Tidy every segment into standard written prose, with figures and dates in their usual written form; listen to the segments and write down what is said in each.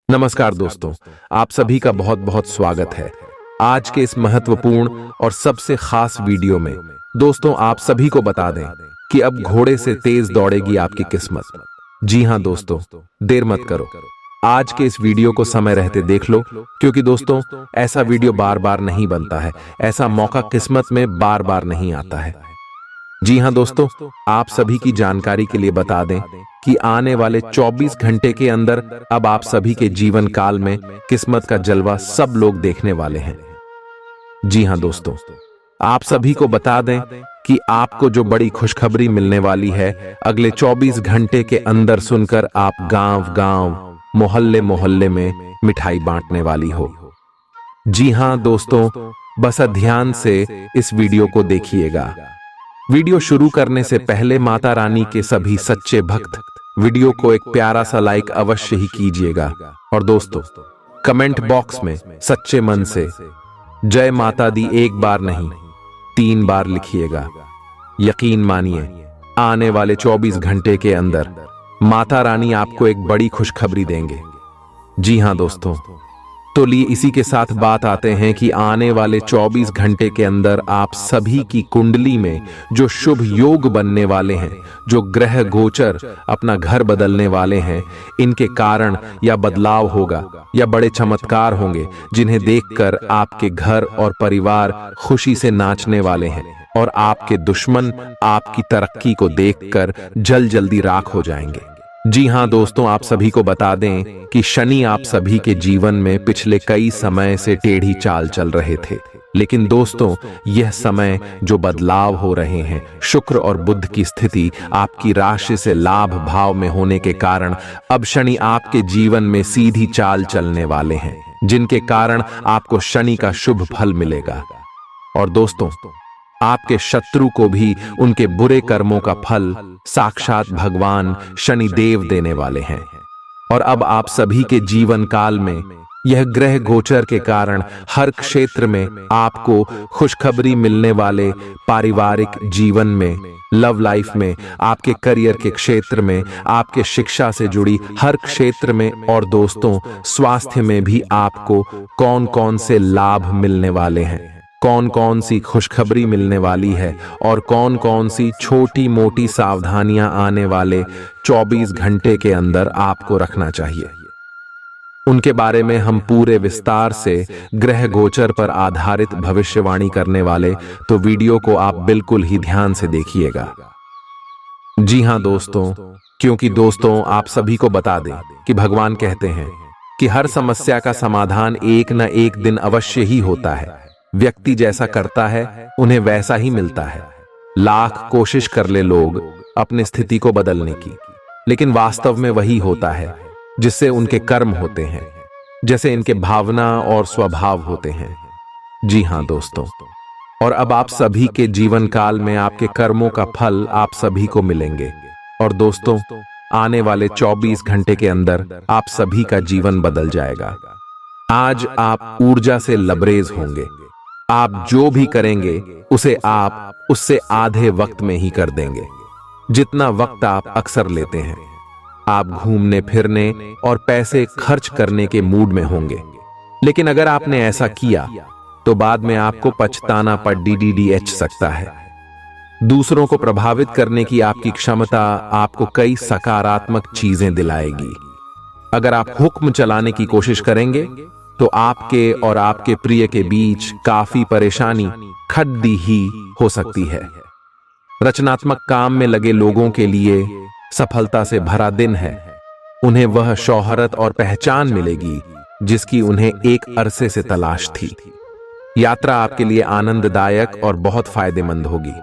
नमस्कार दोस्तों, आप सभी का बहुत बहुत स्वागत है आज के इस महत्वपूर्ण और सबसे खास वीडियो में। दोस्तों, आप सभी को बता दें कि अब घोड़े से तेज दौड़ेगी आपकी किस्मत। जी हां दोस्तों, देर मत करो, आज के इस वीडियो को समय रहते देख लो, क्योंकि दोस्तों ऐसा वीडियो बार बार नहीं बनता है, ऐसा मौका किस्मत में बार बार नहीं आता है। जी हां दोस्तों, आप सभी की जानकारी के लिए बता दें कि आने वाले 24 घंटे के अंदर अब आप सभी के जीवन काल में किस्मत का जलवा सब लोग देखने वाले हैं। जी हां दोस्तों, आप सभी को बता दें कि आपको जो बड़ी खुशखबरी मिलने वाली है अगले 24 घंटे के अंदर सुनकर आप गांव-गांव, मोहल्ले-मोहल्ले में मिठाई बांटने वाली हो। जी हां दोस्तों, बस ध्यान से इस वीडियो को देखिएगा। वीडियो शुरू करने से पहले माता रानी के सभी सच्चे भक्त वीडियो को एक प्यारा सा लाइक अवश्य ही कीजिएगा, और दोस्तों कमेंट बॉक्स में सच्चे मन से जय माता दी एक बार नहीं 3 बार लिखिएगा। यकीन मानिए, आने वाले 24 घंटे के अंदर माता रानी आपको एक बड़ी खुशखबरी देंगे। जी हां दोस्तों, तो लिए इसी के साथ बात आते हैं कि आने वाले 24 घंटे के अंदर आप सभी की कुंडली में जो शुभ योग बनने वाले हैं, जो ग्रह गोचर अपना घर बदलने वाले हैं, इनके कारण या बदलाव होगा या बड़े चमत्कार होंगे जिन्हें देखकर आपके घर और परिवार खुशी से नाचने वाले हैं, और आपके दुश्मन आपकी तरक्की को देखकर जल्दी राख हो जाएंगे। जी हां दोस्तों, आप सभी को बता दें कि शनि आप सभी के जीवन में पिछले कई समय से टेढ़ी चाल चल रहे थे, लेकिन दोस्तों यह समय जो बदलाव हो रहे हैं, शुक्र और बुध की स्थिति आपकी राशि से लाभ भाव में होने के कारण अब शनि आपके जीवन में सीधी चाल चलने वाले हैं, जिनके कारण आपको शनि का शुभ फल मिलेगा। और दोस्तों, आपके शत्रु को भी उनके बुरे कर्मों का फल साक्षात भगवान शनि देव देने वाले हैं। और अब आप सभी के जीवन काल में यह ग्रह गोचर के कारण हर क्षेत्र में आपको खुशखबरी मिलने वाले, पारिवारिक जीवन में, लव लाइफ में, आपके करियर के क्षेत्र में, आपके शिक्षा से जुड़ी हर क्षेत्र में, और दोस्तों स्वास्थ्य में भी आपको कौन कौन से लाभ मिलने वाले हैं, कौन कौन सी खुशखबरी मिलने वाली है, और कौन कौन सी छोटी मोटी सावधानियां आने वाले 24 घंटे के अंदर आपको रखना चाहिए, उनके बारे में हम पूरे विस्तार से ग्रह गोचर पर आधारित भविष्यवाणी करने वाले, तो वीडियो को आप बिल्कुल ही ध्यान से देखिएगा। जी हां दोस्तों, क्योंकि दोस्तों आप सभी को बता दें कि भगवान कहते हैं कि हर समस्या का समाधान एक न एक दिन अवश्य ही होता है। व्यक्ति जैसा करता है उन्हें वैसा ही मिलता है। लाख कोशिश कर ले लोग अपनी स्थिति को बदलने की, लेकिन वास्तव में वही होता है जिससे उनके कर्म होते हैं, जैसे इनके भावना और स्वभाव होते हैं। जी हां दोस्तों, और अब आप सभी के जीवन काल में आपके कर्मों का फल आप सभी को मिलेंगे। और दोस्तों आने वाले 24 घंटे के अंदर आप सभी का जीवन बदल जाएगा। आज आप ऊर्जा से लबरेज होंगे। आप जो भी करेंगे उसे आप उससे आधे वक्त में ही कर देंगे, जितना वक्त आप अक्सर लेते हैं। आप घूमने फिरने और पैसे खर्च करने के मूड में होंगे, लेकिन अगर आपने ऐसा किया तो बाद में आपको पछताना पड़ DDDH सकता है। दूसरों को प्रभावित करने की आपकी क्षमता आपको कई सकारात्मक चीजें दिलाएगी। अगर आप हुक्म चलाने की कोशिश करेंगे तो आपके और आपके प्रिय के बीच काफी परेशानी खड्डी ही हो सकती है। रचनात्मक काम में लगे लोगों के लिए सफलता से भरा दिन है। उन्हें वह शोहरत और पहचान मिलेगी जिसकी उन्हें एक अरसे से तलाश थी। यात्रा आपके लिए आनंददायक और बहुत फायदेमंद होगी।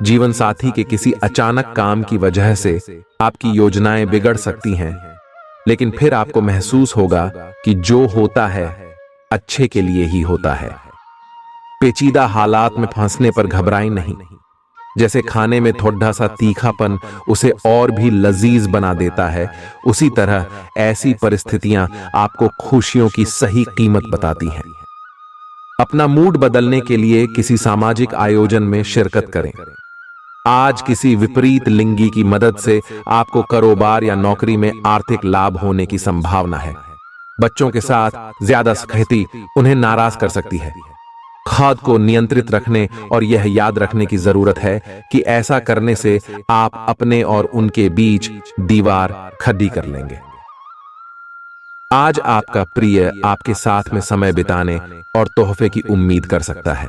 जीवन साथी के किसी अचानक काम की वजह से आपकी योजनाएं बिगड़ सकती हैं, लेकिन फिर आपको महसूस होगा कि जो होता है अच्छे के लिए ही होता है। पेचीदा हालात में फंसने पर घबराएं नहीं। जैसे खाने में थोड़ा सा तीखापन उसे और भी लजीज बना देता है, उसी तरह ऐसी परिस्थितियां आपको खुशियों की सही कीमत बताती हैं। अपना मूड बदलने के लिए किसी सामाजिक आयोजन में शिरकत करें। आज किसी विपरीत लिंगी की मदद से आपको कारोबार या नौकरी में आर्थिक लाभ होने की संभावना है। बच्चों के साथ ज्यादा सख्ती उन्हें नाराज कर सकती है। खुद को नियंत्रित रखने और यह याद रखने की जरूरत है कि ऐसा करने से आप अपने और उनके बीच दीवार खड़ी कर लेंगे। आज आपका प्रिय आपके साथ में समय बिताने और तोहफे की उम्मीद कर सकता है।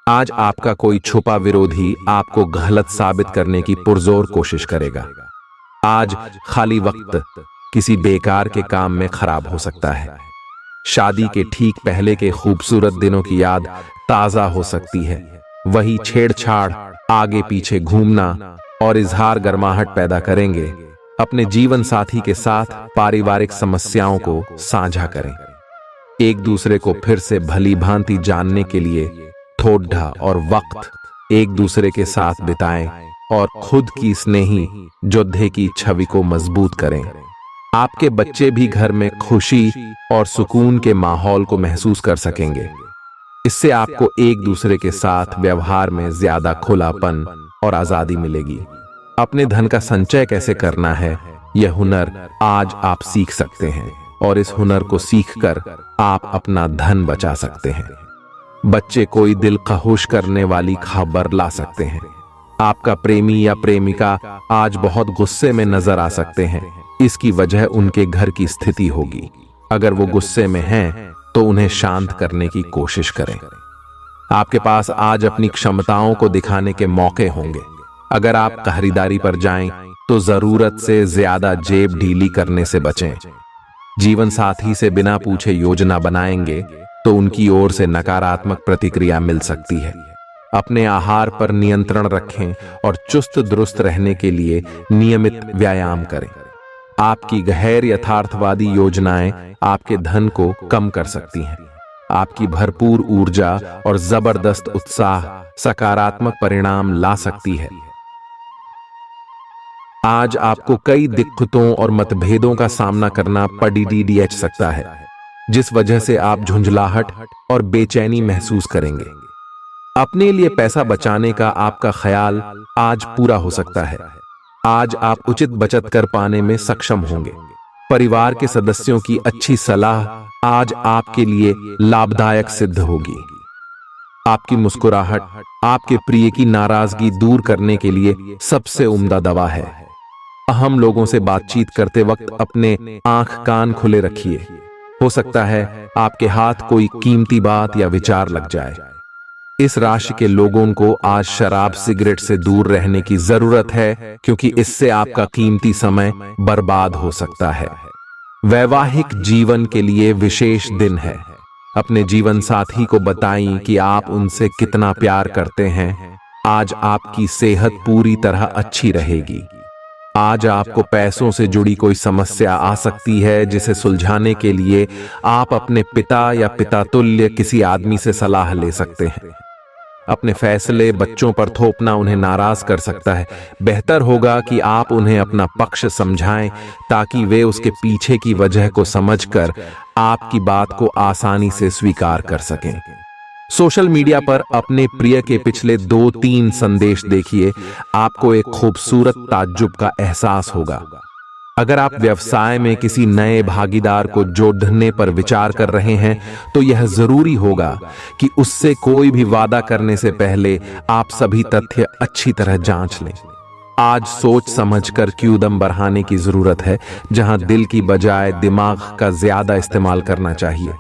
आज आपका कोई छुपा विरोधी आपको गलत साबित करने की पुरजोर कोशिश करेगा। आज खाली वक्त किसी बेकार के काम में खराब हो सकता है। शादी के ठीक पहले के खूबसूरत दिनों की याद ताजा हो सकती है। वही छेड़छाड़, आगे पीछे घूमना और इजहार गर्माहट पैदा करेंगे। अपने जीवन साथी के साथ पारिवारिक समस्याओं को साझा करें। एक दूसरे को फिर से भली भांति जानने के लिए थोड़ा और वक्त एक दूसरे के साथ बिताएं और खुद की स्नेही योद्धे की छवि को मजबूत करें। आपके बच्चे भी घर में खुशी और सुकून के माहौल को महसूस कर सकेंगे। इससे आपको एक दूसरे के साथ व्यवहार में ज्यादा खुलापन और आजादी मिलेगी। अपने धन का संचय कैसे करना है, यह हुनर आज आप सीख सकते हैं और इस हुनर को सीखकर आप अपना धन बचा सकते हैं। बच्चे कोई दिल खहुश करने वाली खबर ला सकते हैं। आपका प्रेमी या प्रेमिका आज बहुत गुस्से में नजर आ सकते हैं। इसकी वजह उनके घर की स्थिति होगी। अगर वो गुस्से में हैं, तो उन्हें शांत करने की कोशिश करें। आपके पास आज अपनी क्षमताओं को दिखाने के मौके होंगे। अगर आप खरीदारी पर जाएं, तो जरूरत से ज्यादा जेब ढीली करने से बचें। जीवन साथी से बिना पूछे योजना बनाएंगे तो उनकी ओर से नकारात्मक प्रतिक्रिया मिल सकती है। अपने आहार पर नियंत्रण रखें और चुस्त दुरुस्त रहने के लिए नियमित व्यायाम करें। आपकी गैर यथार्थवादी योजनाएं आपके धन को कम कर सकती हैं। आपकी भरपूर ऊर्जा और जबरदस्त उत्साह सकारात्मक परिणाम ला सकती है। आज आपको कई दिक्कतों और मतभेदों का सामना करना पड़ सकता है, जिस वजह से आप झुंझलाहट और बेचैनी महसूस करेंगे। अपने लिए पैसा बचाने का आपका ख्याल आज पूरा हो सकता है। आज आप उचित बचत कर पाने में सक्षम होंगे। परिवार के सदस्यों की अच्छी सलाह आज आपके लिए लाभदायक सिद्ध होगी। आपकी मुस्कुराहट आपके प्रिय की नाराजगी दूर करने के लिए सबसे उम्दा दवा है। अहम लोगों से बातचीत करते वक्त अपने आंख कान खुले रखिए। हो सकता है आपके हाथ कोई कीमती बात या विचार लग जाए। इस राशि के लोगों को आज शराब सिगरेट से दूर रहने की जरूरत है, क्योंकि इससे आपका कीमती समय बर्बाद हो सकता है। वैवाहिक जीवन के लिए विशेष दिन है। अपने जीवन साथी को बताएं कि आप उनसे कितना प्यार करते हैं। आज आपकी सेहत पूरी तरह अच्छी रहेगी। आज आपको पैसों से जुड़ी कोई समस्या आ सकती है, जिसे सुलझाने के लिए आप अपने पिता या पिता तुल्य किसी आदमी से सलाह ले सकते हैं। अपने फैसले बच्चों पर थोपना उन्हें नाराज कर सकता है। बेहतर होगा कि आप उन्हें अपना पक्ष समझाएं, ताकि वे उसके पीछे की वजह को समझकर आपकी बात को आसानी से स्वीकार कर सकें। सोशल मीडिया पर अपने प्रिय के पिछले 2-3 संदेश देखिए। आपको एक खूबसूरत ताज्जुब का एहसास होगा। अगर आप व्यवसाय में किसी नए भागीदार को जोड़ने पर विचार कर रहे हैं, तो यह जरूरी होगा कि उससे कोई भी वादा करने से पहले आप सभी तथ्य अच्छी तरह जांच लें। आज सोच समझकर कदम बढ़ाने की जरूरत है, जहां दिल की बजाय दिमाग का ज्यादा इस्तेमाल करना चाहिए।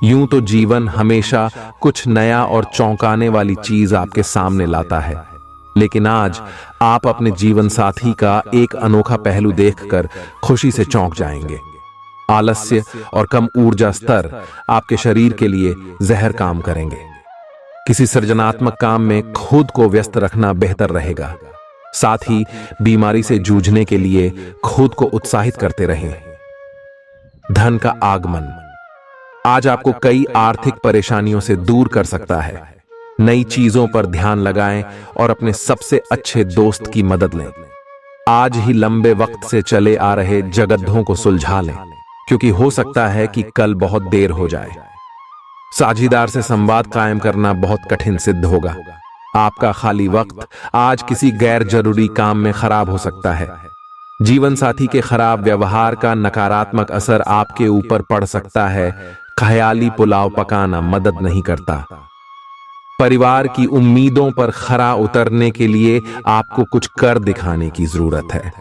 यूं तो जीवन हमेशा कुछ नया और चौंकाने वाली चीज आपके सामने लाता है, लेकिन आज आप अपने जीवन साथी का एक अनोखा पहलू देखकर खुशी से चौंक जाएंगे। आलस्य और कम ऊर्जा स्तर आपके शरीर के लिए जहर काम करेंगे। किसी सृजनात्मक काम में खुद को व्यस्त रखना बेहतर रहेगा। साथ ही बीमारी से जूझने के लिए खुद को उत्साहित करते रहें। धन का आगमन आज आपको कई आर्थिक परेशानियों से दूर कर सकता है। नई चीजों पर ध्यान लगाएं और अपने सबसे अच्छे दोस्त की मदद लें। आज ही लंबे वक्त से चले आ रहे जगद्धों को सुलझा लें, क्योंकि हो सकता है कि कल बहुत देर हो जाए। साझीदार से संवाद कायम करना बहुत कठिन सिद्ध होगा। आपका खाली वक्त आज किसी गैर जरूरी काम में खराब हो सकता है। जीवन साथी के खराब व्यवहार का नकारात्मक असर आपके ऊपर पड़ सकता है। ख्याली पुलाव पकाना मदद नहीं करता। परिवार की उम्मीदों पर खरा उतरने के लिए आपको कुछ कर दिखाने की जरूरत है।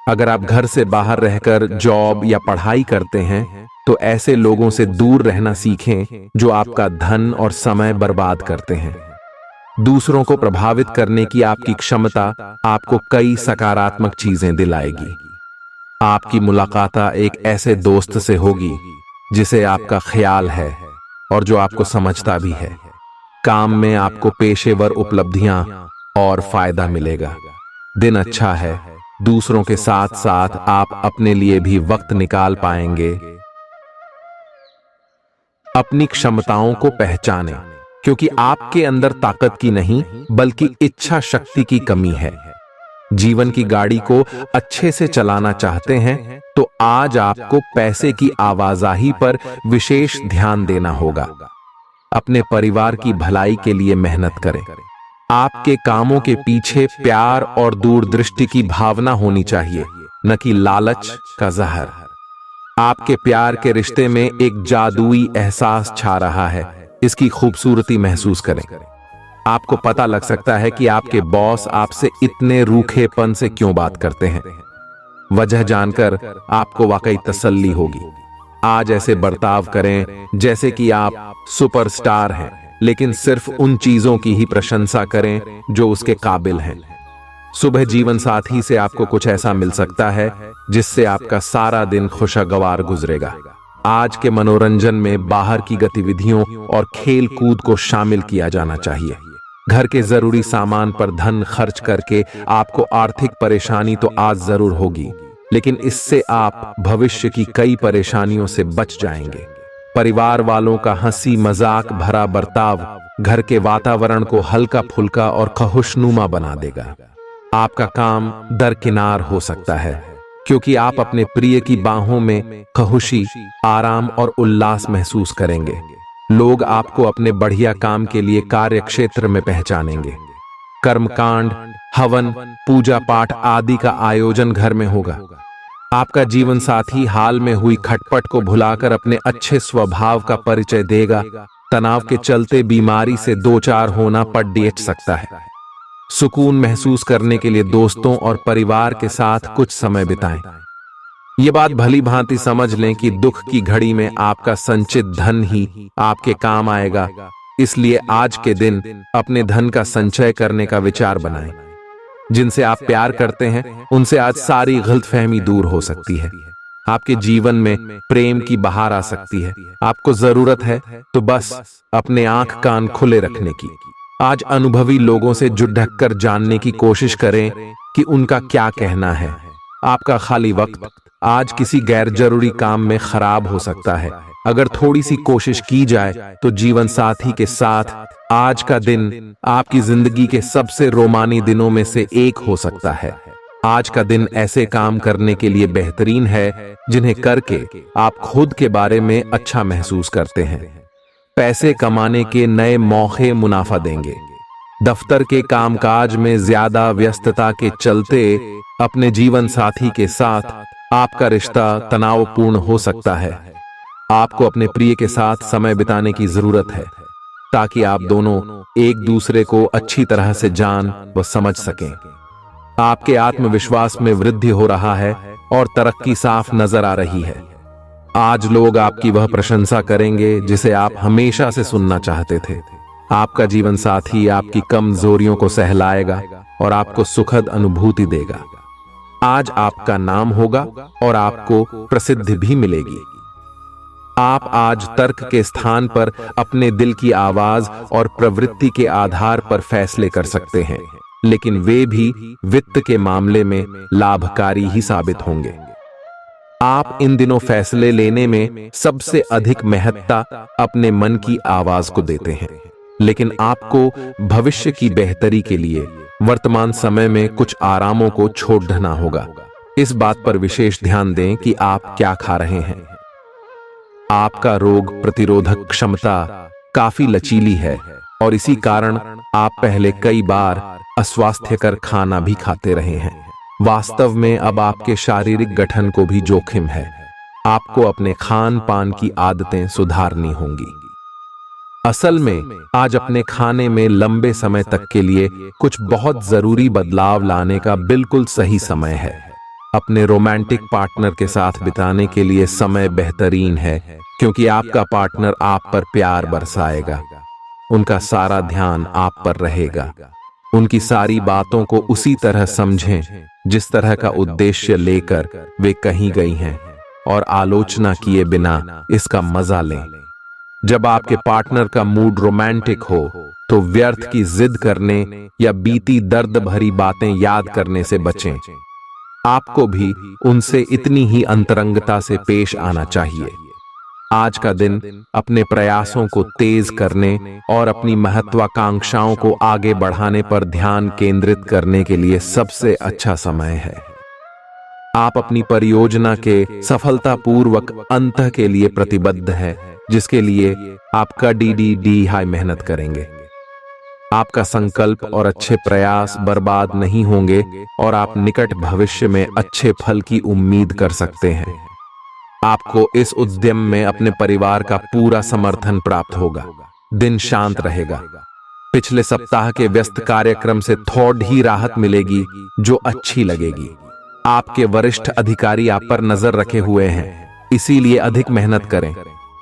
अगर आप घर से बाहर रहकर जॉब या पढ़ाई करते हैं तो ऐसे लोगों से दूर रहना सीखें जो आपका धन और समय बर्बाद करते हैं। दूसरों को प्रभावित करने की आपकी क्षमता आपको कई सकारात्मक चीजें दिलाएगी। आपकी मुलाकात एक ऐसे दोस्त से होगी जिसे आपका ख्याल है और जो आपको समझता भी है। काम में आपको पेशेवर उपलब्धियां और फायदा मिलेगा। दिन अच्छा है। दूसरों के साथ साथ आप अपने लिए भी वक्त निकाल पाएंगे। अपनी क्षमताओं को पहचानें, क्योंकि आपके अंदर ताकत की नहीं बल्कि इच्छा शक्ति की कमी है। जीवन की गाड़ी को अच्छे से चलाना चाहते हैं तो आज आपको पैसे की आवाजाही पर विशेष ध्यान देना होगा। अपने परिवार की भलाई के लिए मेहनत करें। आपके कामों के पीछे प्यार और दूरदृष्टि की भावना होनी चाहिए, न कि लालच का जहर। आपके प्यार के रिश्ते में एक जादुई एहसास छा रहा है। इसकी खूबसूरती महसूस करें। आपको पता लग सकता है कि आपके बॉस आपसे इतने रूखेपन से क्यों बात करते हैं। वजह जानकर आपको वाकई तसल्ली होगी। आज ऐसे बर्ताव करें जैसे कि आप सुपरस्टार हैं, लेकिन सिर्फ उन चीजों की ही प्रशंसा करें जो उसके काबिल हैं। सुबह जीवन साथी से आपको कुछ ऐसा मिल सकता है जिससे आपका सारा दिन खुशगवार गुजरेगा। आज के मनोरंजन में बाहर की गतिविधियों और खेल कूद को शामिल किया जाना चाहिए। घर के जरूरी सामान पर धन खर्च करके आपको आर्थिक परेशानी तो आज जरूर होगी, लेकिन इससे आप भविष्य की कई परेशानियों से बच जाएंगे। परिवार वालों का हंसी मजाक भरा बर्ताव घर के वातावरण को हल्का फुल्का और खुशनुमा बना देगा। आपका काम दरकिनार हो सकता है, क्योंकि आप अपने प्रिय की बाहों में खुशी, आराम और उल्लास महसूस करेंगे। लोग आपको अपने बढ़िया काम के लिए कार्य क्षेत्र में पहचानेंगे। कर्मकांड, हवन, पूजा पाठ आदि का आयोजन घर में होगा। आपका जीवन साथी हाल में हुई खटपट को भुलाकर अपने अच्छे स्वभाव का परिचय देगा। तनाव के चलते बीमारी से दो चार होना पड़ सकता है। सुकून महसूस करने के लिए दोस्तों और परिवार के साथ कुछ समय बिताएं। ये बात भली भांति समझ लें कि दुख की घड़ी में आपका संचित धन ही आपके काम आएगा। इसलिए आज के दिन अपने धन का संचय करने का विचार बनाएं। जिनसे आप प्यार करते हैं उनसे आज सारी गलतफहमी दूर हो सकती है। आपके जीवन में प्रेम की बहार आ सकती है। आपको जरूरत है तो बस अपने आंख कान खुले रखने की। आज अनुभवी लोगों से जुड़ ढककर जानने की कोशिश करें कि उनका क्या कहना है। आपका खाली वक्त आज किसी गैर जरूरी काम में खराब हो सकता है। अगर थोड़ी सी कोशिश की जाए तो जीवन साथी के साथ आज का दिन आपकी जिंदगी के सबसे रोमानी दिनों में से एक हो सकता है। आज का दिन ऐसे काम करने के लिए बेहतरीन है जिन्हें करके आप खुद के बारे में अच्छा महसूस करते हैं। पैसे कमाने के नए मौके मुनाफा देंगे। दफ्तर के कामकाज में ज्यादा व्यस्तता के चलते अपने जीवन साथी के साथ आपका रिश्ता तनावपूर्ण हो सकता है। आपको अपने प्रिय के साथ समय बिताने की जरूरत है ताकि आप दोनों एक दूसरे को अच्छी तरह से जान व समझ सकें। आपके आत्मविश्वास में वृद्धि हो रहा है और तरक्की साफ नजर आ रही है। आज लोग आपकी वह प्रशंसा करेंगे जिसे आप हमेशा से सुनना चाहते थे। आपका जीवन साथी आपकी कमजोरियों को सहलाएगा और आपको सुखद अनुभूति देगा। आज आपका नाम होगा और आपको प्रसिद्धि भी मिलेगी। आप आज तर्क के स्थान पर अपने दिल की आवाज और प्रवृत्ति के आधार पर फैसले कर सकते हैं, लेकिन वे भी वित्त के मामले में लाभकारी ही साबित होंगे। आप इन दिनों फैसले लेने में सबसे अधिक महत्ता अपने मन की आवाज को देते हैं, लेकिन आपको भविष्य की बेहतरी के लिए वर्तमान समय में कुछ आरामों को छोड़ना होगा। इस बात पर विशेष ध्यान दें कि आप क्या खा रहे हैं। आपका रोग प्रतिरोधक क्षमता काफी लचीली है और इसी कारण आप पहले कई बार अस्वास्थ्यकर खाना भी खाते रहे हैं। वास्तव में अब आपके शारीरिक गठन को भी जोखिम है। आपको अपने खान पान की आदतें सुधारनी होंगी। असल में आज अपने खाने में लंबे समय तक के लिए कुछ बहुत जरूरी बदलाव लाने का बिल्कुल सही समय है। अपने रोमांटिक पार्टनर के साथ बिताने के लिए समय बेहतरीन है, क्योंकि आपका पार्टनर आप पर प्यार बरसाएगा। उनका सारा ध्यान आप पर रहेगा। उनकी सारी बातों को उसी तरह समझें जिस तरह का उद्देश्य लेकर वे कही गई हैं, और आलोचना किए बिना इसका मजा लें। जब आपके पार्टनर का मूड रोमांटिक हो तो व्यर्थ की जिद करने या बीती दर्द भरी बातें याद करने से बचें। आपको भी उनसे इतनी ही अंतरंगता से पेश आना चाहिए। आज का दिन अपने प्रयासों को तेज करने और अपनी महत्वाकांक्षाओं को आगे बढ़ाने पर ध्यान केंद्रित करने के लिए सबसे अच्छा समय है। आप अपनी परियोजना के सफलतापूर्वक अंत के लिए प्रतिबद्ध हैं, जिसके लिए आपका डी हाई मेहनत करेंगे। आपका संकल्प और अच्छे प्रयास बर्बाद नहीं होंगे और आप निकट भविष्य में अच्छे फल की उम्मीद कर सकते हैं। आपको इस उद्यम में अपने परिवार का पूरा समर्थन प्राप्त होगा। दिन शांत रहेगा। पिछले सप्ताह के व्यस्त कार्यक्रम से थोड़ी ही राहत मिलेगी, जो अच्छी लगेगी। आपके वरिष्ठ अधिकारी आप पर नजर रखे हुए हैं, इसीलिए अधिक मेहनत करें।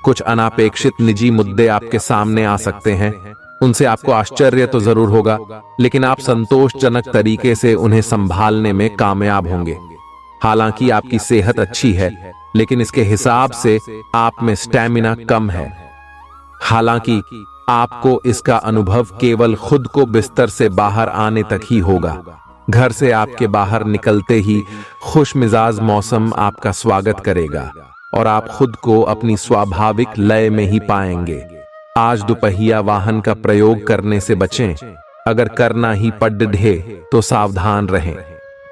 कुछ अनापेक्षित निजी मुद्दे आपके सामने आ सकते हैं। उनसे आपको आश्चर्य तो जरूर होगा, लेकिन आप संतोषजनक तरीके से उन्हें संभालने में कामयाब होंगे। हालांकि आपकी सेहत अच्छी है, लेकिन इसके हिसाब से आप में स्टैमिना कम है। हालांकि आपको इसका अनुभव केवल खुद को बिस्तर से बाहर आने तक ही होगा। घर से आपके बाहर निकलते ही खुशमिजाज मौसम आपका स्वागत करेगा और आप खुद को अपनी स्वाभाविक लय में ही पाएंगे। आज दुपहिया वाहन का प्रयोग करने से बचें। अगर करना ही पड़े तो सावधान रहें।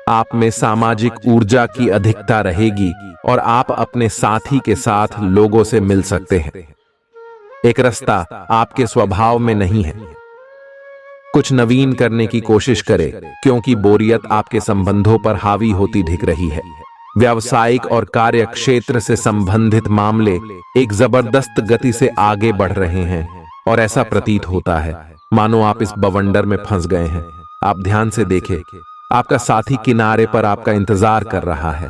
आप में सामाजिक ऊर्जा की अधिकता रहेगी और आप अपने साथी के साथ लोगों से मिल सकते हैं। एक रास्ता आपके स्वभाव में नहीं है। कुछ नवीन करने की कोशिश करें, क्योंकि बोरियत आपके संबंधों पर हावी होती दिख रही है। व्यावसायिक और कार्य क्षेत्र से संबंधित मामले एक जबरदस्त गति से आगे बढ़ रहे हैं और ऐसा प्रतीत होता है मानो आप इस बवंडर में फंस गए हैं। आप ध्यान से देखें, आपका साथी किनारे पर आपका इंतजार कर रहा है।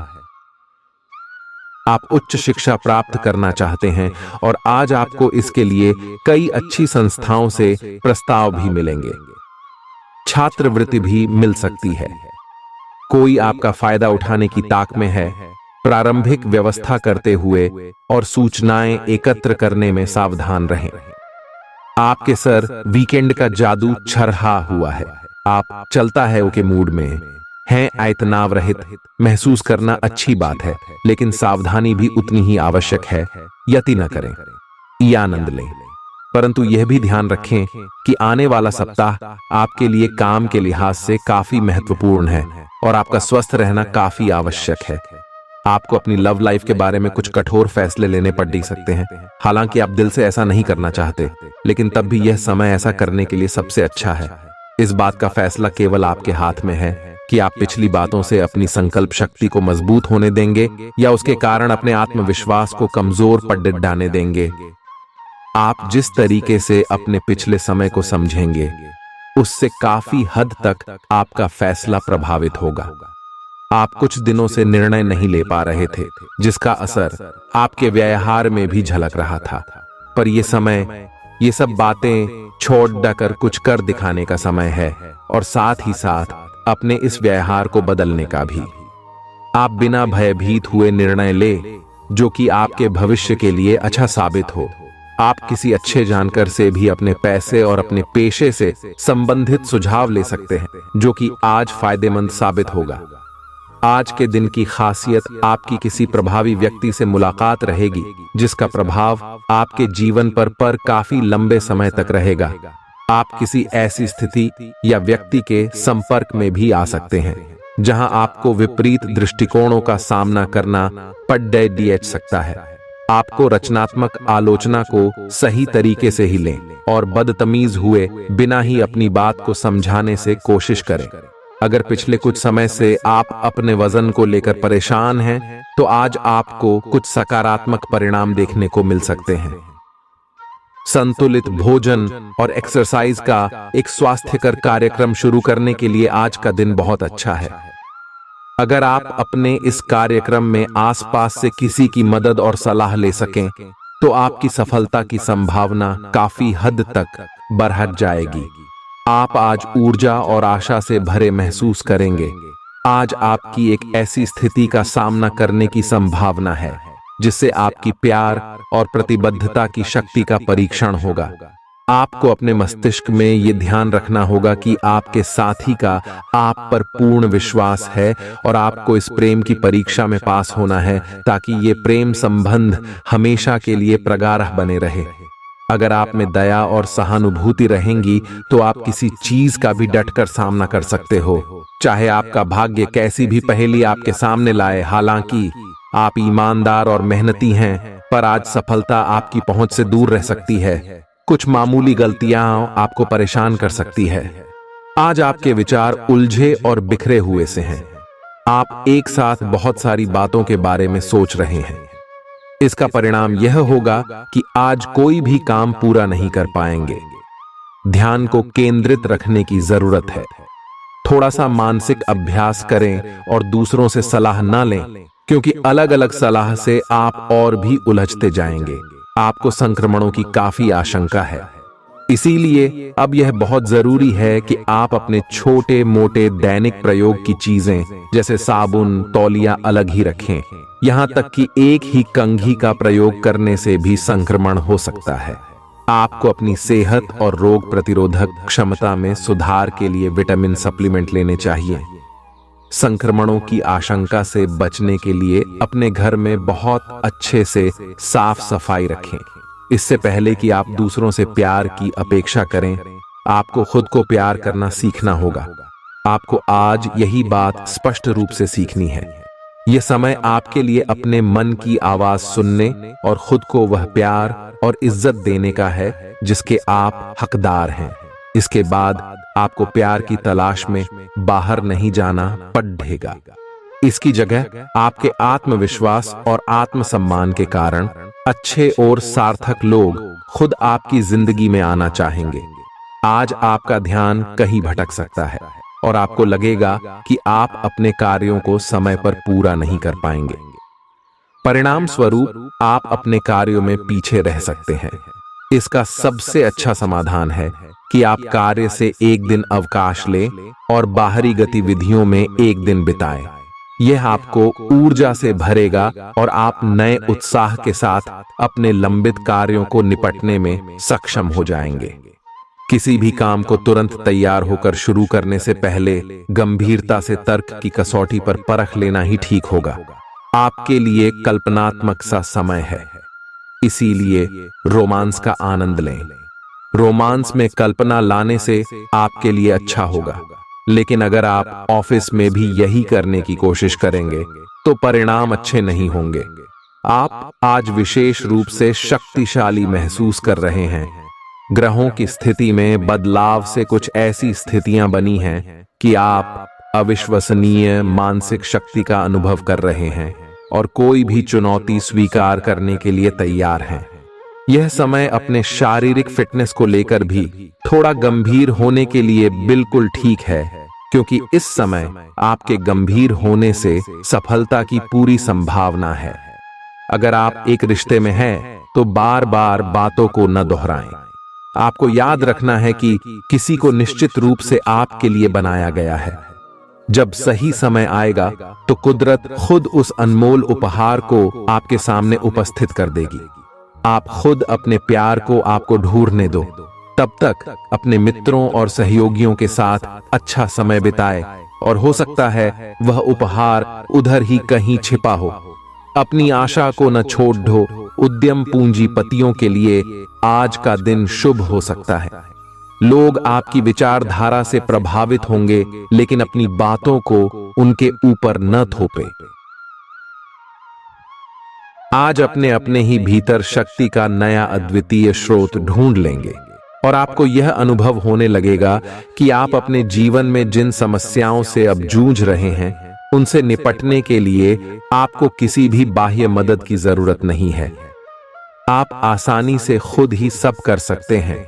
आप उच्च शिक्षा प्राप्त करना चाहते हैं और आज आपको इसके लिए कई अच्छी संस्थाओं से प्रस्ताव भी मिलेंगे। छात्रवृत्ति भी मिल सकती है। कोई आपका फायदा उठाने की ताक में है। प्रारंभिक व्यवस्था करते हुए और सूचनाएं एकत्र करने में सावधान रहें। आपके सर वीकेंड का जादू छरहा हुआ है। आप चलता है के मूड में हैं। आयतनाव रहित महसूस करना अच्छी बात है, लेकिन सावधानी भी उतनी ही आवश्यक है। यति न करें, ये आनंद लें, परंतु यह भी ध्यान रखें कि आने वाला सप्ताह आपके लिए काम के लिहाज से काफी महत्वपूर्ण है और आपका स्वस्थ रहना काफी आवश्यक है। आपको अपनी लव लाइफ के बारे में कुछ कठोर फैसले लेने पड़ सकते हैं। हालांकि आप दिल से ऐसा नहीं करना चाहते, लेकिन तब भी यह समय ऐसा करने के लिए सबसे अच्छा है। इस बात का फैसला केवल आपके हाथ में है कि आप पिछली बातों से अपनी संकल्प शक्ति को मजबूत होने देंगे या उसके कारण अपने आत्मविश्वास को कमजोर पड़ डालने देंगे। आप जिस तरीके से अपने पिछले समय को समझेंगे, उससे काफी हद तक आपका फैसला प्रभावित होगा। आप कुछ दिनों से निर्णय नहीं ले पा रहे थे, जिसका असर आपके व्यवहार में भी झलक रहा था। पर यह समय ये सब बातें छोड़ कर कुछ कर दिखाने का समय है और साथ ही साथ अपने इस व्यवहार को बदलने का भी। आप बिना भयभीत हुए निर्णय ले जो कि आपके भविष्य के लिए अच्छा साबित हो। आप किसी अच्छे जानकार से भी अपने पैसे और अपने पेशे से संबंधित सुझाव ले सकते हैं, जो कि आज फायदेमंद साबित होगा। आज के दिन की खासियत आपकी किसी प्रभावी व्यक्ति से मुलाकात रहेगी, जिसका प्रभाव आपके जीवन पर काफी लंबे समय तक रहेगा। आप किसी ऐसी स्थिति या व्यक्ति के संपर्क में भी आ सकते हैं जहां आपको विपरीत दृष्टिकोणों का सामना करना पड़ सकता है। आपको रचनात्मक आलोचना को सही तरीके से ही लें और बदतमीज हुए बिना ही अपनी बात को समझाने से कोशिश करें। अगर पिछले कुछ समय से आप अपने वजन को लेकर परेशान हैं, तो आज आपको कुछ सकारात्मक परिणाम देखने को मिल सकते हैं। संतुलित भोजन और एक्सरसाइज का एक स्वास्थ्यकर कार्यक्रम शुरू करने के लिए आज का दिन बहुत अच्छा है। अगर आप अपने इस कार्यक्रम में आसपास से किसी की मदद और सलाह ले सकें, तो आपकी सफलता की संभावना काफी हद तक बढ़ जाएगी। आप आज ऊर्जा और आशा से भरे महसूस करेंगे। आज आपकी एक ऐसी स्थिति का सामना करने की संभावना है जिससे आपकी प्यार और प्रतिबद्धता की शक्ति का परीक्षण होगा। आपको अपने मस्तिष्क में ये ध्यान रखना होगा कि आपके साथी का आप पर पूर्ण विश्वास है और आपको इस प्रेम की परीक्षा में पास होना है ताकि ये प्रेम संबंध हमेशा के लिए प्रगाढ़ बने रहे। अगर आप में दया और सहानुभूति रहेंगी तो आप किसी चीज का भी डटकर सामना कर सकते हो, चाहे आपका भाग्य कैसी भी पहेली आपके सामने लाए। हालांकि आप ईमानदार और मेहनती हैं, पर आज सफलता आपकी पहुंच से दूर रह सकती है। कुछ मामूली गलतियां आपको परेशान कर सकती है। आज आपके विचार उलझे और बिखरे हुए से हैं। आप एक साथ बहुत सारी बातों के बारे में सोच रहे हैं। इसका परिणाम यह होगा कि आज कोई भी काम पूरा नहीं कर पाएंगे। ध्यान को केंद्रित रखने की जरूरत है। थोड़ा सा मानसिक अभ्यास करें और दूसरों से सलाह न लें, क्योंकि अलग अलग सलाह से आप और भी उलझते जाएंगे। आपको संक्रमणों की काफी आशंका है, इसीलिए अब यह बहुत जरूरी है कि आप अपने छोटे मोटे दैनिक प्रयोग की चीजें जैसे साबुन, तौलिया अलग ही रखें। यहां तक कि एक ही कंघी का प्रयोग करने से भी संक्रमण हो सकता है। आपको अपनी सेहत और रोग प्रतिरोधक क्षमता में सुधार के लिए विटामिन सप्लीमेंट लेने चाहिए। संक्रमणों की आशंका से बचने के लिए अपने घर में बहुत अच्छे से साफ सफाई रखें। इससे पहले कि आप दूसरों से प्यार की अपेक्षा करें, आपको खुद को प्यार करना सीखना होगा। आपको आज यही बात स्पष्ट रूप से सीखनी है। यह समय आपके लिए अपने मन की आवाज सुनने और खुद को वह प्यार और इज्जत देने का है जिसके आप हकदार हैं। इसके बाद आपको प्यार की तलाश में बाहर नहीं जाना पड़ेगा। इसकी जगह आपके आत्मविश्वास और आत्मसम्मान के कारण अच्छे और सार्थक लोग खुद आपकी जिंदगी में आना चाहेंगे। आज आपका ध्यान कहीं भटक सकता है और आपको लगेगा कि आप अपने कार्यों को समय पर पूरा नहीं कर पाएंगे। परिणाम स्वरूप आप अपने कार्यों में पीछे रह सकते हैं। इसका सबसे अच्छा समाधान है कि आप कार्य से एक दिन अवकाश लें और बाहरी गतिविधियों में एक दिन बिताएं। यह आपको ऊर्जा से भरेगा और आप नए उत्साह के साथ अपने लंबित कार्यों को निपटने में सक्षम हो जाएंगे। किसी भी काम को तुरंत तैयार होकर शुरू करने से पहले गंभीरता से तर्क की कसौटी पर परख लेना ही ठीक होगा। आपके लिए कल्पनात्मक सा समय है, इसीलिए रोमांस का आनंद लें। रोमांस में कल्पना लाने से आपके लिए अच्छा होगा, लेकिन अगर आप ऑफिस में भी यही करने की कोशिश करेंगे तो परिणाम अच्छे नहीं होंगे। आप आज विशेष रूप से शक्तिशाली महसूस कर रहे हैं। ग्रहों की स्थिति में बदलाव से कुछ ऐसी स्थितियां बनी हैं कि आप अविश्वसनीय मानसिक शक्ति का अनुभव कर रहे हैं और कोई भी चुनौती स्वीकार करने के लिए तैयार हैं। यह समय अपने शारीरिक फिटनेस को लेकर भी थोड़ा गंभीर होने के लिए बिल्कुल ठीक है, क्योंकि इस समय आपके गंभीर होने से सफलता की पूरी संभावना है। अगर आप एक रिश्ते में हैं, तो बार बार बातों को न दोहराएं। आपको याद रखना है कि किसी को निश्चित रूप से आपके लिए बनाया गया है। जब सही समय आएगा तो कुदरत खुद उस अनमोल उपहार को आपके सामने उपस्थित कर देगी। आप खुद अपने प्यार को आपको ढूंढने दो। तब तक अपने मित्रों और सहयोगियों के साथ अच्छा समय बिताए और हो सकता है वह उपहार उधर ही कहीं छिपा हो। अपनी आशा को न छोड़ दो। उद्यम पूंजीपतियों के लिए आज का दिन शुभ हो सकता है। लोग आपकी विचारधारा से प्रभावित होंगे, लेकिन अपनी बातों को उनके ऊपर न थोपे। आज अपने अपने ही भीतर शक्ति का नया अद्वितीय स्रोत ढूंढ लेंगे। और आपको यह अनुभव होने लगेगा कि आप अपने जीवन में जिन समस्याओं से अब जूझ रहे हैं उनसे निपटने के लिए आपको किसी भी बाह्य मदद की जरूरत नहीं है। आप आसानी से खुद ही सब कर सकते हैं।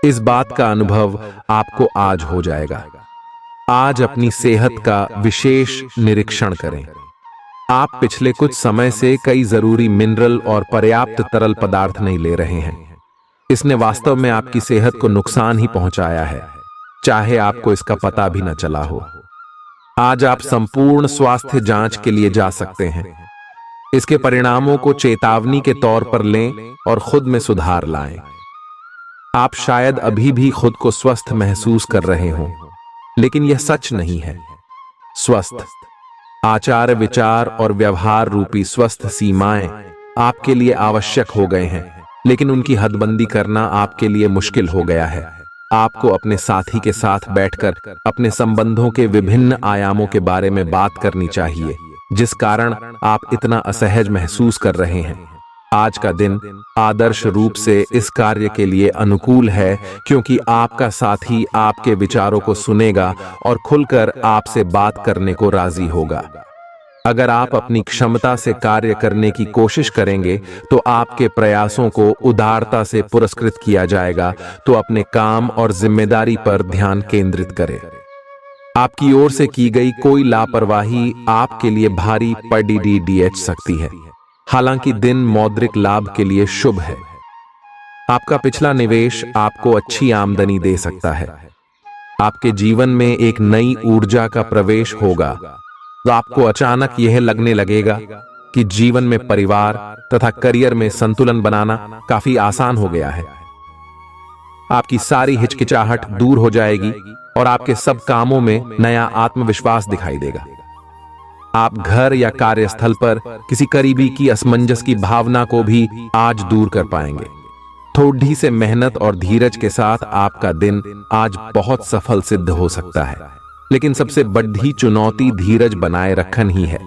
इस बात का अनुभव आपको आज हो जाएगा। आज अपनी सेहत का विशेष निरीक्षण करें। आप पिछले कुछ समय से कई जरूरी मिनरल और पर्याप्त तरल पदार्थ नहीं ले रहे हैं। इसने वास्तव में आपकी सेहत को नुकसान ही पहुंचाया है, चाहे आपको इसका पता भी न चला हो। आज आप संपूर्ण स्वास्थ्य जांच के लिए जा सकते हैं। इसके परिणामों को चेतावनी के तौर पर लें और खुद में सुधार लाएं। आप शायद अभी भी खुद को स्वस्थ महसूस कर रहे हों, लेकिन यह सच नहीं है। स्वस्थ आचार, विचार और व्यवहार रूपी स्वस्थ सीमाएं आपके लिए आवश्यक हो गए हैं, लेकिन उनकी हदबंदी करना आपके लिए मुश्किल हो गया है। आपको अपने साथी के साथ बैठकर अपने संबंधों के विभिन्न आयामों के बारे में बात करनी चाहिए, जिस कारण आप इतना असहज महसूस कर रहे हैं। आज का दिन आदर्श रूप से इस कार्य के लिए अनुकूल है, क्योंकि आपका साथी आपके विचारों को सुनेगा और खुलकर आपसे बात करने को राजी होगा। अगर आप अपनी क्षमता से कार्य करने की कोशिश करेंगे तो आपके प्रयासों को उदारता से पुरस्कृत किया जाएगा। तो अपने काम और जिम्मेदारी पर ध्यान केंद्रित करें। आपकी ओर से की गई कोई लापरवाही आपके लिए भारी पड़ सकती है। हालांकि दिन मौद्रिक लाभ के लिए शुभ है। आपका पिछला निवेश आपको अच्छी आमदनी दे सकता है। आपके जीवन में एक नई ऊर्जा का प्रवेश होगा, तो आपको अचानक यह लगने लगेगा कि जीवन में परिवार तथा करियर में संतुलन बनाना काफी आसान हो गया है। आपकी सारी हिचकिचाहट दूर हो जाएगी और आपके सब कामों में नया आत्मविश्वास दिखाई देगा। आप घर या कार्यस्थल पर किसी करीबी की असमंजस की भावना को भी आज दूर कर पाएंगे। थोड़ी से मेहनत और धीरज के साथ आपका दिन आज बहुत सफल सिद्ध हो सकता है, लेकिन सबसे बड़ी चुनौती धीरज बनाए रखना ही है।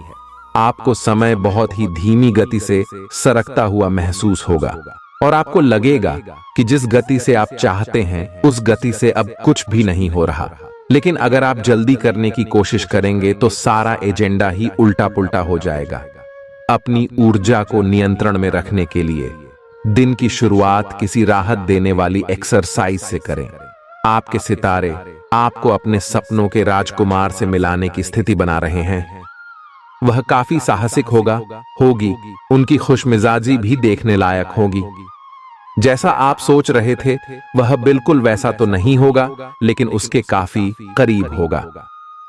आपको समय बहुत ही धीमी गति से सरकता हुआ महसूस होगा और आपको लगेगा कि जिस गति से आप चाहते हैं उस गति से अब कुछ भी नहीं हो रहा। लेकिन अगर आप जल्दी करने की कोशिश करेंगे तो सारा एजेंडा ही उल्टा पुल्टा हो जाएगा। अपनी ऊर्जा को नियंत्रण में रखने के लिए दिन की शुरुआत किसी राहत देने वाली एक्सरसाइज से करें। आपके सितारे आपको अपने सपनों के राजकुमार से मिलाने की स्थिति बना रहे हैं। वह काफी साहसिक होगी। उनकी खुशमिजाजी भी देखने लायक होगी। जैसा आप सोच रहे थे वह बिल्कुल वैसा तो नहीं होगा, लेकिन उसके काफी करीब होगा।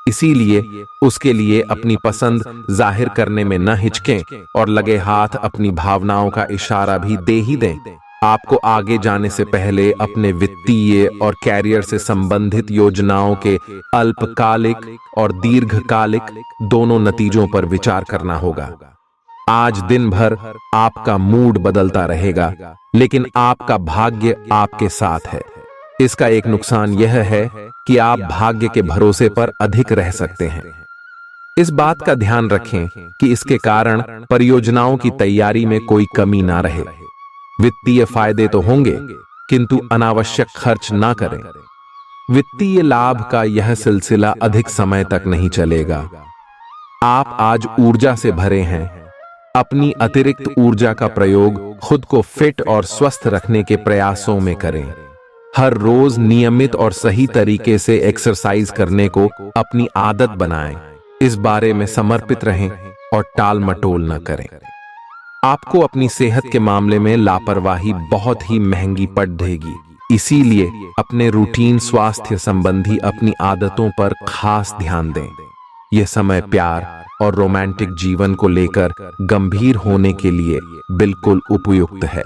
इसीलिए उसके लिए अपनी पसंद जाहिर करने में न हिचकें और लगे हाथ अपनी भावनाओं का इशारा भी दे ही दें। आपको आगे जाने से पहले अपने वित्तीय और कैरियर से संबंधित योजनाओं के अल्पकालिक और दीर्घकालिक दोनों नतीजों पर विचार करना होगा। आज दिन भर आपका मूड बदलता रहेगा, लेकिन आपका भाग्य आपके साथ है। इसका एक नुकसान यह है कि आप भाग्य के भरोसे पर अधिक रह सकते हैं। इस बात का ध्यान रखें कि इसके कारण परियोजनाओं की तैयारी में कोई कमी ना रहे। वित्तीय फायदे तो होंगे, किंतु अनावश्यक खर्च ना करें। वित्तीय लाभ का यह सिलसिला अधिक समय तक नहीं चलेगा। आप आज ऊर्जा से भरे हैं। अपनी अतिरिक्त ऊर्जा का प्रयोग खुद को फिट और स्वस्थ रखने के प्रयासों में करें। हर रोज नियमित और सही तरीके से एक्सरसाइज करने को अपनी आदत बनाएं। इस बारे में समर्पित रहें और टाल मटोल न करें। आपको अपनी सेहत के मामले में लापरवाही बहुत ही महंगी पड़ देगी। इसीलिए अपने रूटीन स्वास्थ्य संबंधी अपनी आदतों पर खास ध्यान दें। यह समय प्यार और रोमांटिक जीवन को लेकर गंभीर होने के लिए बिल्कुल उपयुक्त है।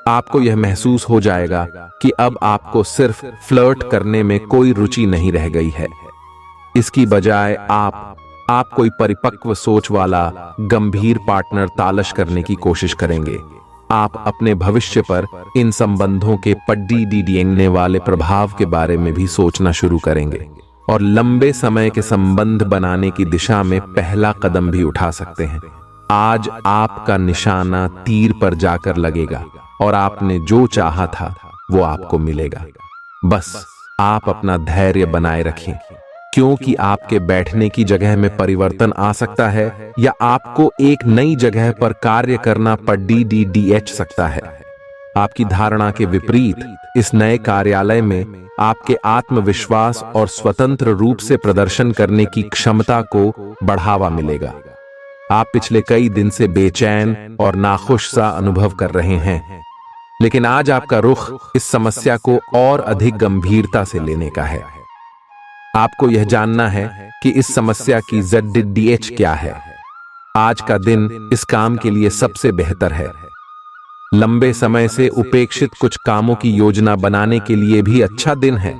आपको यह महसूस हो जाएगा कि अब आपको सिर्फ फ्लर्ट करने में कोई रुचि नहीं रह गई है। इसकी बजाय आप कोई परिपक्व सोच वाला गंभीर पार्टनर तलाश करने की कोशिश करेंगे। आप अपने भविष्य पर इन संबंधों के पड़ने वाले प्रभाव के बारे में भी सोचना शुरू करेंगे और लंबे समय के संबंध बनाने की दिशा में पहला कदम भी उठा सकते हैं। आज आपका निशाना तीर पर जाकर लगेगा और आपने जो चाहा था वो आपको मिलेगा। बस आप अपना धैर्य बनाए रखें, क्योंकि आपके बैठने की जगह में परिवर्तन आ सकता है या आपको एक नई जगह पर कार्य करना पड़ सकता है। आपकी धारणा के विपरीत इस नए कार्यालय में आपके आत्मविश्वास और स्वतंत्र रूप से प्रदर्शन करने की क्षमता को बढ़ावा मिलेगा। आप पिछले कई दिन से बेचैन और नाखुश सा अनुभव कर रहे हैं, लेकिन आज आपका रुख इस समस्या को और अधिक गंभीरता से लेने का है। आपको यह जानना है कि इस समस्या की ZDH क्या है। आज का दिन इस काम के लिए सबसे बेहतर है। लंबे समय से उपेक्षित कुछ कामों की योजना बनाने के लिए भी अच्छा दिन है।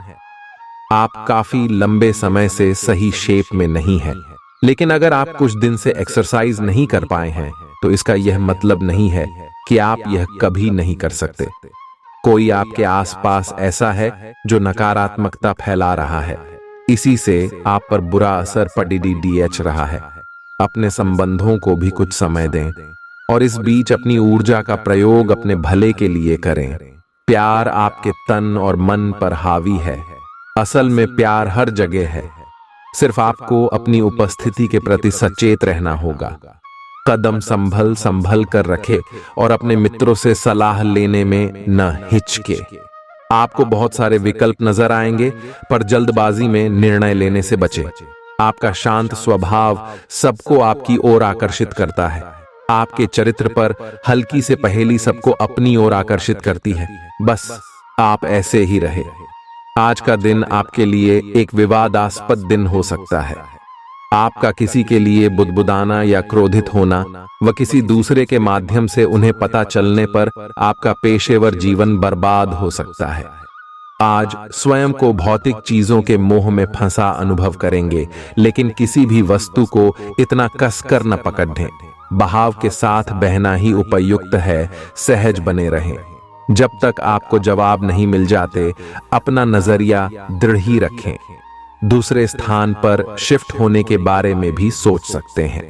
आप काफी लंबे समय से सही शेप में नहीं हैं, लेकिन अगर आप कुछ दिन से एक्सरसाइज नहीं कर पाए हैं तो इसका यह मतलब नहीं है कि आप यह कभी नहीं कर सकते। कोई आपके आसपास ऐसा है जो नकारात्मकता फैला रहा है, इसी से आप पर बुरा असर पड़ रहा है। अपने संबंधों को भी कुछ समय दें और इस बीच अपनी ऊर्जा का प्रयोग अपने भले के लिए करें। प्यार आपके तन और मन पर हावी है। असल में प्यार हर जगह है, सिर्फ आपको अपनी उपस्थिति के प्रति सचेत रहना होगा। कदम संभल कर रखे और अपने मित्रों से सलाह लेने में न हिचके। आपको बहुत सारे विकल्प नजर आएंगे, पर जल्दबाजी में निर्णय लेने से बचें। आपका शांत स्वभाव सबको आपकी ओर आकर्षित करता है। आपके चरित्र पर हल्की से पहेली सबको अपनी ओर आकर्षित करती है। बस आप ऐसे ही रहे। आज का दिन आपके लिए एक विवादास्पद दिन हो सकता है। आपका किसी के लिए बुदबुदाना या क्रोधित होना व किसी दूसरे के माध्यम से उन्हें पता चलने पर आपका पेशेवर जीवन बर्बाद हो सकता है। आज स्वयं को भौतिक चीजों के मोह में फंसा अनुभव करेंगे, लेकिन किसी भी वस्तु को इतना कसकर न पकड़ें। बहाव के साथ बहना ही उपयुक्त है। सहज बने रहें। जब तक आपको जवाब नहीं मिल जाते, अपना नजरिया दृढ़ ही रखें। दूसरे स्थान पर शिफ्ट होने के बारे में भी सोच सकते हैं।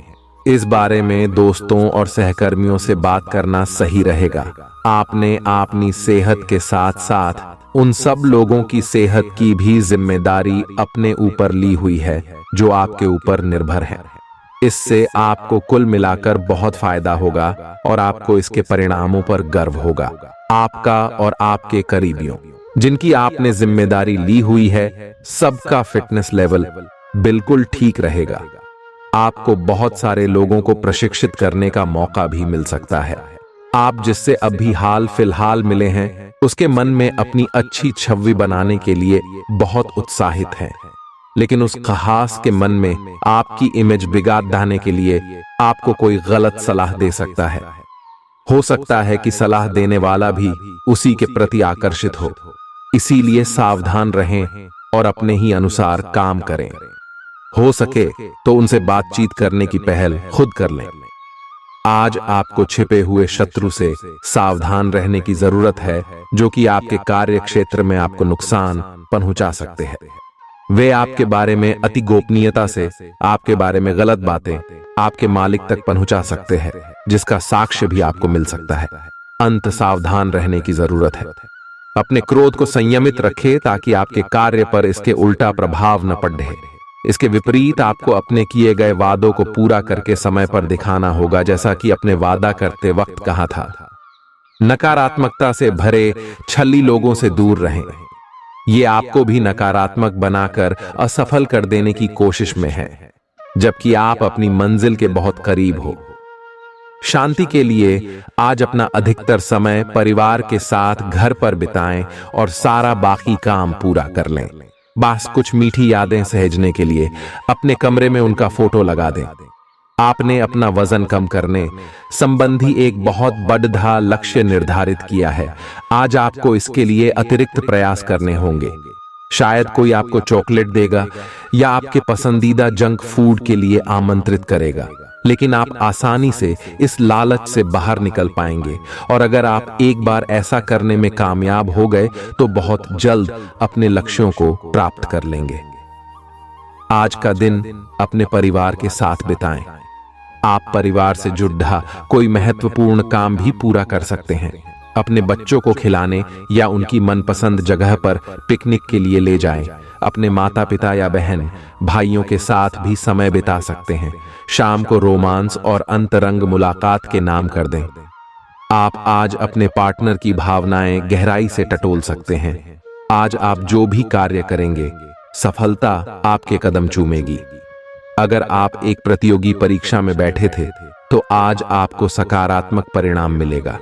इस बारे में दोस्तों और सहकर्मियों से बात करना सही रहेगा। आपने अपनी सेहत के साथ साथ उन सब लोगों की सेहत की भी जिम्मेदारी अपने ऊपर ली हुई है जो आपके ऊपर निर्भर है। इससे आपको कुल मिलाकर बहुत फायदा होगा और आपको इसके परिणामों पर गर्व होगा। आपका और आपके करीबियों जिनकी आपने जिम्मेदारी ली हुई है, सबका फिटनेस लेवल बिल्कुल ठीक रहेगा। आपको बहुत सारे लोगों को प्रशिक्षित करने का मौका भी मिल सकता है। आप जिससे अभी हाल फिलहाल मिले हैं, उसके मन में अपनी अच्छी छवि बनाने के लिए बहुत उत्साहित हैं, लेकिन उस खास के मन में आपकी इमेज बिगाड़ डालने के लिए आपको कोई गलत सलाह दे सकता है। हो सकता है कि सलाह देने वाला भी उसी के प्रति आकर्षित हो। इसीलिए सावधान रहें और अपने ही अनुसार काम करें। हो सके तो उनसे बातचीत करने की पहल खुद कर लें। आज आपको छिपे हुए शत्रु से सावधान रहने की जरूरत है, जो कि आपके कार्य क्षेत्र में आपको नुकसान पहुंचा सकते हैं। वे आपके बारे में अति गोपनीयता से आपके बारे में गलत बातें आपके मालिक तक पहुंचा सकते हैं, जिसका साक्ष्य भी आपको मिल सकता है। अंत सावधान रहने की जरूरत है। अपने क्रोध को संयमित रखें ताकि आपके कार्य पर इसके उल्टा प्रभाव न पड़े। इसके विपरीत आपको अपने किए गए वादों को पूरा करके समय पर दिखाना होगा, जैसा कि अपने वादा करते वक्त कहा था। नकारात्मकता से भरे छली लोगों से दूर रहें। ये आपको भी नकारात्मक बनाकर असफल कर देने की कोशिश में है, जबकि आप अपनी मंजिल के बहुत करीब हो। शांति के लिए आज अपना अधिकतर समय परिवार के साथ घर पर बिताएं और सारा बाकी काम पूरा कर लें। बस कुछ मीठी यादें सहेजने के लिए अपने कमरे में उनका फोटो लगा दें। आपने अपना वजन कम करने संबंधी एक बहुत बड़ा लक्ष्य निर्धारित किया है। आज आपको इसके लिए अतिरिक्त प्रयास करने होंगे। शायद कोई आपको चॉकलेट देगा या आपके पसंदीदा जंक फूड के लिए आमंत्रित करेगा, लेकिन आप आसानी से इस लालच से बाहर निकल पाएंगे। और अगर आप एक बार ऐसा करने में कामयाब हो गए तो बहुत जल्द अपने लक्ष्यों को प्राप्त कर लेंगे। आज का दिन अपने परिवार के साथ बिताएं। आप परिवार से जुड़ा कोई महत्वपूर्ण काम भी पूरा कर सकते हैं। अपने बच्चों को खिलाने या उनकी मनपसंद जगह पर पिकनिक के लिए ले जाएं। अपने माता पिता या बहन भाइयों के साथ भी समय बिता सकते हैं। शाम को रोमांस और अंतरंग मुलाकात के नाम कर दें। आप आज अपने पार्टनर की भावनाएं गहराई से टटोल सकते हैं। आज आप जो भी कार्य करेंगे, सफलता आपके कदम चूमेगी। अगर आप एक प्रतियोगी परीक्षा में बैठे थे, तो आज आपको सकारात्मक परिणाम मिलेगा।